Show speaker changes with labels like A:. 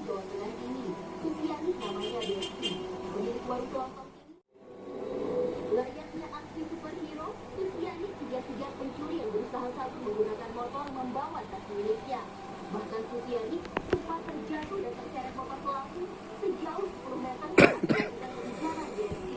A: Jawa Tengah ini. Sufiani namanya Desti, pemilik warung kelontong ini. Layaknya aksi superhero, Sufiani kejar-kejar pencuri yang berusaha kabur menggunakan motor membawa tas miliknya. Bahkan Sufiani sempat terjatuh dan terseret motor pelaku sejauh 10 meter saat melakukan pengejaran Desti.